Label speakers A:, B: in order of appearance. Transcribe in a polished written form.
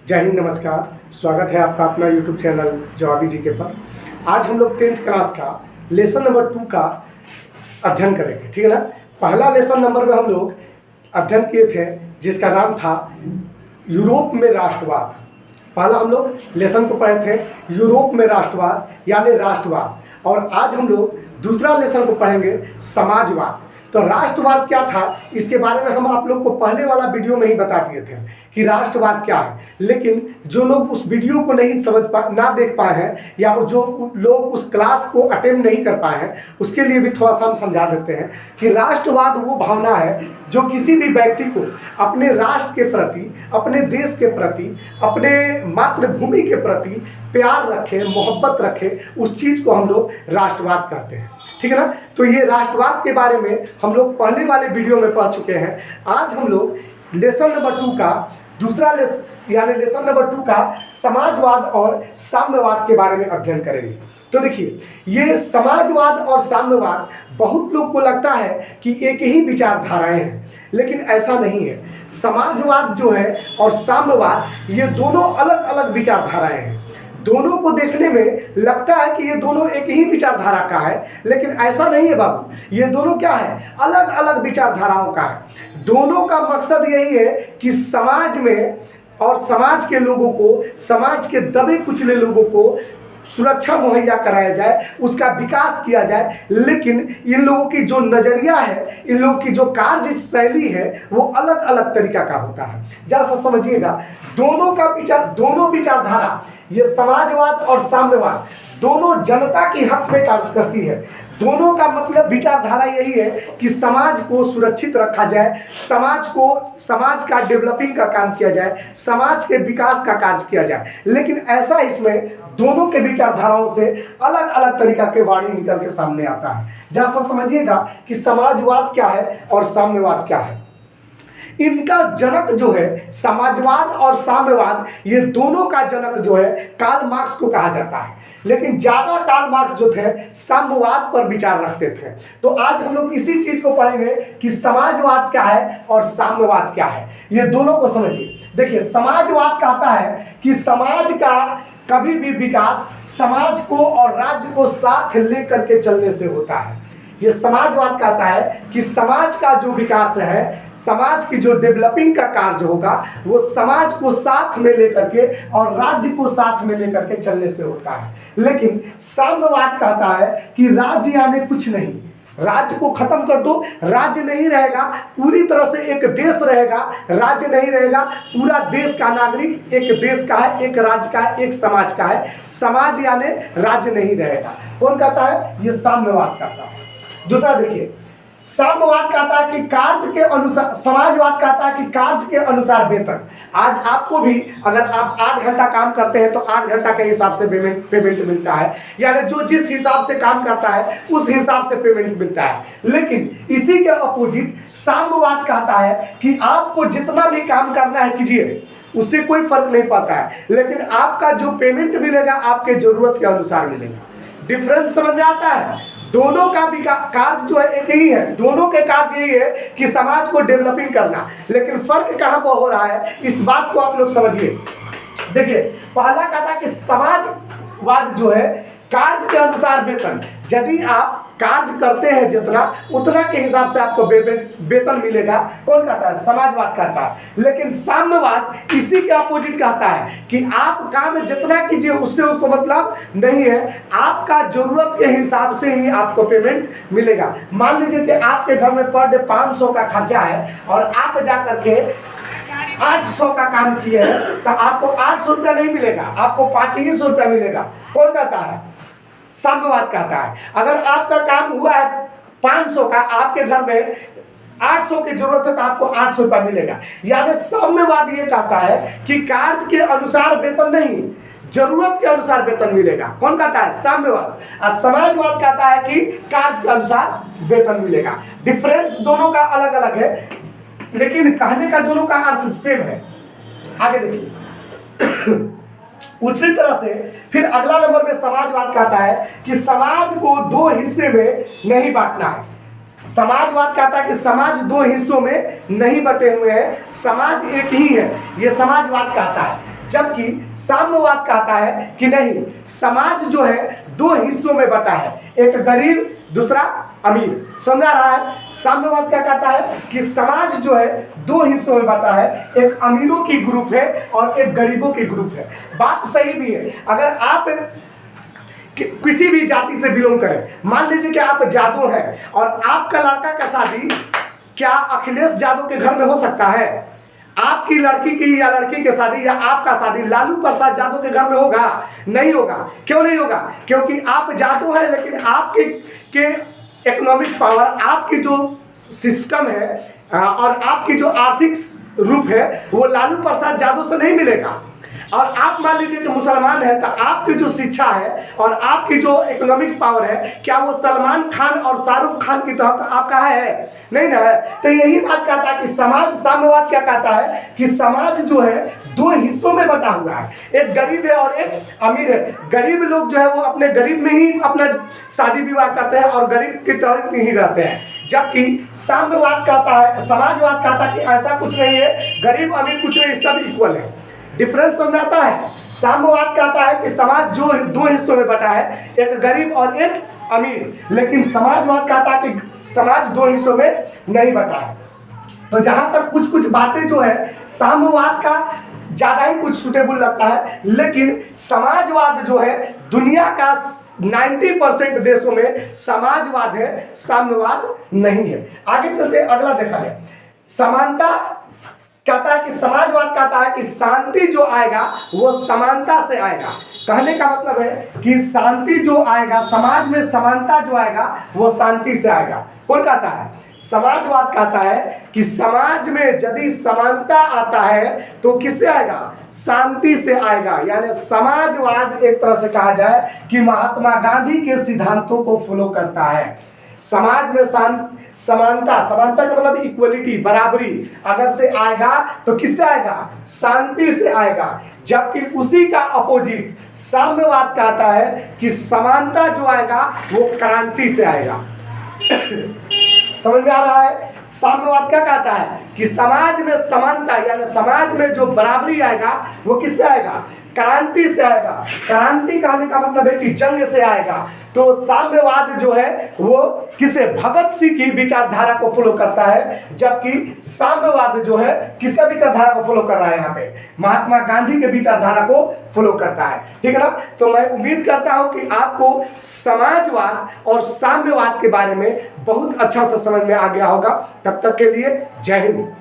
A: जय हिंद, नमस्कार। स्वागत है आपका अपना यूट्यूब चैनल जवाबी जीके पर। आज हम लोग 10th क्लास का लेसन नंबर 2 का अध्ययन करेंगे, ठीक है ना। पहला लेसन नंबर में हम लोग अध्ययन किए थे जिसका नाम था यूरोप में राष्ट्रवाद। पहला हम लोग लेसन को पढ़े थे यूरोप में राष्ट्रवाद यानी राष्ट्रवाद, और आज हम लोग दूसरा लेसन को पढ़ेंगे समाजवाद। तो राष्ट्रवाद क्या था इसके बारे में हम आप लोग को पहले वाला वीडियो में ही बता दिए थे कि राष्ट्रवाद क्या है, लेकिन जो लोग उस वीडियो को नहीं ना देख पाए हैं या जो लोग उस क्लास को अटेंड नहीं कर पाए हैं उसके लिए भी थोड़ा सा हम समझा देते हैं कि राष्ट्रवाद वो भावना है जो किसी भी व्यक्ति को अपने राष्ट्र के प्रति, अपने देश के प्रति, अपने मातृभूमि के प्रति प्यार रखे, मोहब्बत रखे, उस चीज़ को हम लोग राष्ट्रवाद कहते हैं, ठीक है ना। तो ये राष्ट्रवाद के बारे में हम लोग पहले वाले वीडियो में पढ़ चुके हैं। आज हम लोग लेसन नंबर 2 का दूसरा यानी लेसन नंबर 2 का समाजवाद और साम्यवाद के बारे में अध्ययन करेंगे। तो देखिए, ये समाजवाद और साम्यवाद बहुत लोग को लगता है कि एक ही विचारधाराएं हैं, लेकिन ऐसा नहीं है। समाजवाद जो है और साम्यवाद ये दोनों अलग अलग विचारधाराएं हैं। दोनों को देखने में लगता है कि ये दोनों एक ही विचारधारा का है, लेकिन ऐसा नहीं है बाबू। ये दोनों क्या है, अलग अलग विचारधाराओं का है। दोनों का मकसद यही है कि समाज में और समाज के लोगों को, समाज के दबे कुचले लोगों को सुरक्षा मुहैया कराया जाए, उसका विकास किया जाए। लेकिन इन लोगों की जो नज़रिया है, इन लोगों की जो कार्य शैली है वो अलग अलग तरीका का होता है। जरा सा समझिएगा, दोनों विचारधारा, ये समाजवाद और साम्यवाद दोनों जनता की हक में कार्य करती है। दोनों का मतलब विचारधारा यही है कि समाज को सुरक्षित रखा जाए, समाज का डेवलपिंग का काम किया जाए, समाज के विकास का कार्य किया जाए। लेकिन ऐसा इसमें दोनों के विचारधाराओं से अलग अलग तरीका के वाणी निकल के सामने आता है। जैसा समझिएगा कि समाजवाद क्या है और साम्यवाद क्या है। इनका जनक जो है, समाजवाद और साम्यवाद, ये दोनों का जनक जो है कार्ल मार्क्स को कहा जाता है। लेकिन ज्यादा कार्ल मार्क्स जो थे साम्यवाद पर विचार रखते थे। तो आज हम लोग इसी चीज को पढ़ेंगे कि समाजवाद क्या है और साम्यवाद क्या है। ये दोनों को समझिए। देखिए, समाजवाद कहता है कि समाज का कभी भी विकास समाज को और राज्य को साथ लेकर के चलने से होता है। ये समाजवाद कहता है कि समाज का जो विकास है, समाज की जो डेवलपिंग का कार्य होगा वो समाज को साथ में लेकर के और राज्य को साथ में लेकर के चलने से होता है। लेकिन साम्यवाद कहता है कि राज्य यानी कुछ नहीं, राज्य को खत्म कर दो, राज्य नहीं रहेगा, पूरी तरह से एक देश रहेगा। राज्य नहीं रहेगा, पूरा देश का नागरिक एक देश का है, एक राज्य का है, एक समाज का है। समाज यानी राज्य नहीं रहेगा। कौन कहता है? ये साम्यवाद कहता है। दूसरा देखिए, साम्यवाद कहता है कि कार्य के अनुसार, समाजवाद कहता है कि कार्य के अनुसार वेतन। आज आपको भी अगर आप 8 घंटा काम करते हैं तो 8 घंटा के हिसाब से पेमेंट मिलता है, यानी जो जिस हिसाब से काम करता है उस हिसाब से पेमेंट मिलता है। लेकिन इसी के अपोजिट साम्यवाद कहता है कि आपको जितना भी काम करना है कीजिए, उससे कोई फर्क नहीं पड़ता है, लेकिन आपका जो पेमेंट मिलेगा आपके जरूरत के अनुसार मिलेगा। डिफरेंस समझ में आता है? दोनों का भी कार्य जो है एक ही है। दोनों के कार्य यही है कि समाज को डेवलपिंग करना, लेकिन फर्क कहाँ पर हो रहा है इस बात को आप लोग समझिए। देखिए, पहला कहता है कि समाजवाद जो है कार्य के अनुसार वेतन। यदि आप कार्य करते हैं जितना, उतना के हिसाब से आपको वेतन मिलेगा। कौन कहता है? समाजवाद कहता है। लेकिन साम्यवाद इसी के अपोजिट कहता है कि आप काम जितना कीजिए उससे उसको मतलब नहीं है, आपका जरूरत के हिसाब से ही आपको पेमेंट मिलेगा। मान लीजिए कि आपके घर में पर डे 500 का खर्चा है और आप जा करके 800 का काम किए हैं तो आपको 800 रुपया नहीं मिलेगा, आपको 500 रुपया मिलेगा। कौन कहता है? साम्यवाद कहता है। अगर आपका काम हुआ है 500 का, आपके घर में 800 की जरूरत है तो आपको 800 रुपया मिलेगा। यानी साम्यवाद ये कहता है कि कार्य के अनुसार वेतन नहीं, जरूरत के अनुसार वेतन मिलेगा। कौन कहता है? साम्यवाद। और समाजवाद कहता है कि कार्य के अनुसार वेतन मिलेगा। डिफरेंस दोनों का अलग अलग है, लेकिन कहने का दोनों का अर्थ सेम है। आगे देखिए, उसी तरह से फिर अगला नंबर में समाजवाद कहता है कि समाज को 2 हिस्से में नहीं बांटना है। समाजवाद कहता है कि समाज 2 हिस्सों में नहीं बटे हुए हैं, समाज एक ही है। ये समाजवाद कहता है। जबकि साम्यवाद कहता है कि नहीं, समाज जो है दो हिस्सों में बटा है, एक गरीब दूसरा अमीर। समझा रहा है? साम्यवाद क्या कहता है कि समाज जो है दो हिस्सों में बटा है, एक अमीरों की ग्रुप है और एक गरीबों की ग्रुप है। बात सही भी है। अगर आप किसी भी जाति से बिलोंग करें, मान लीजिए कि आप जादव हैं और आपका लड़का का शादी क्या अखिलेश यादव के घर में हो सकता है? आपकी लड़की की या लड़की की शादी या आपका शादी लालू प्रसाद यादव के घर में होगा? नहीं होगा। क्यों नहीं होगा? क्योंकि आप यादव हैं, लेकिन आपके इकोनॉमिक्स पावर, आपकी जो सिस्टम है और आपकी जो आर्थिक रूप है वो लालू प्रसाद यादव से नहीं मिलेगा। और आप मान लीजिए कि मुसलमान है, तो आपकी जो शिक्षा है और आपकी जो इकोनॉमिक्स पावर है, क्या वो सलमान खान और शाहरुख खान की तहत आपका है? नहीं ना है। तो यही बात कहता है कि समाज, साम्यवाद क्या कहता है कि समाज जो है दो हिस्सों में बटा हुआ है, एक गरीब है और एक अमीर है। गरीब लोग जो है वो अपने गरीब में ही अपना शादी विवाह करते हैं और गरीब की तहत ही रहते हैं, जबकि साम्यवाद कहता है, समाजवाद कहता है कि ऐसा कुछ नहीं है, गरीब अमीर कुछ नहीं, सब इक्वल है। डिफरेंस समझ आता है? साम्यवाद कहता है कि समाज जो दो हिस्सों में बटा है, एक गरीब और एक अमीर, लेकिन समाजवाद कहता है कि समाज दो हिस्सों में नहीं बटा है। तो जहां तक कुछ कुछ बातें जो है साम्यवाद का ज़्यादा ही कुछ सुटेबल लगता है, लेकिन समाजवाद जो है दुनिया का 90% देशों में समाजवाद है, साम्यवाद नहीं है। आगे चलते अगला देखा जाए। समानता कहता है कि समाजवाद कहता है कि शांति जो आएगा वो समानता से आएगा। कहने का मतलब है कि शांति जो आएगा, समाज में समानता जो आएगा वो शांति से आएगा। कौन कहता है? समाजवाद कहता है कि समाज में यदि समानता आता है तो किससे आएगा? शांति से आएगा। यानी समाजवाद एक तरह से कहा जाए कि महात्मा गांधी के सिद्धांतों को फॉलो करता है। समाज में समानता, समानता का मतलब इक्वलिटी, बराबरी अगर से आएगा तो किससे आएगा? शांति से आएगा। जबकि उसी का अपोजिट साम्यवाद कहता है कि समानता जो आएगा वो क्रांति से आएगा। समझ में आ रहा है? साम्यवाद क्या कहता है कि समाज में समानता यानी समाज में जो बराबरी आएगा वो किससे आएगा? क्रांति से आएगा। क्रांति कहने का मतलब है कि जंग से आएगा। तो साम्यवाद जो है वो किसे? भगत सिंह की विचारधारा को फॉलो करता है, जबकि साम्यवाद जो है किसका विचारधारा को फॉलो कर रहा है? यहाँ पे महात्मा गांधी के विचारधारा को फॉलो करता है। ठीक है ना? तो मैं उम्मीद करता हूं कि आपको समाजवाद और साम्यवाद के बारे में बहुत अच्छा से समझ में आ गया होगा। तब तक के लिए जय हिंद।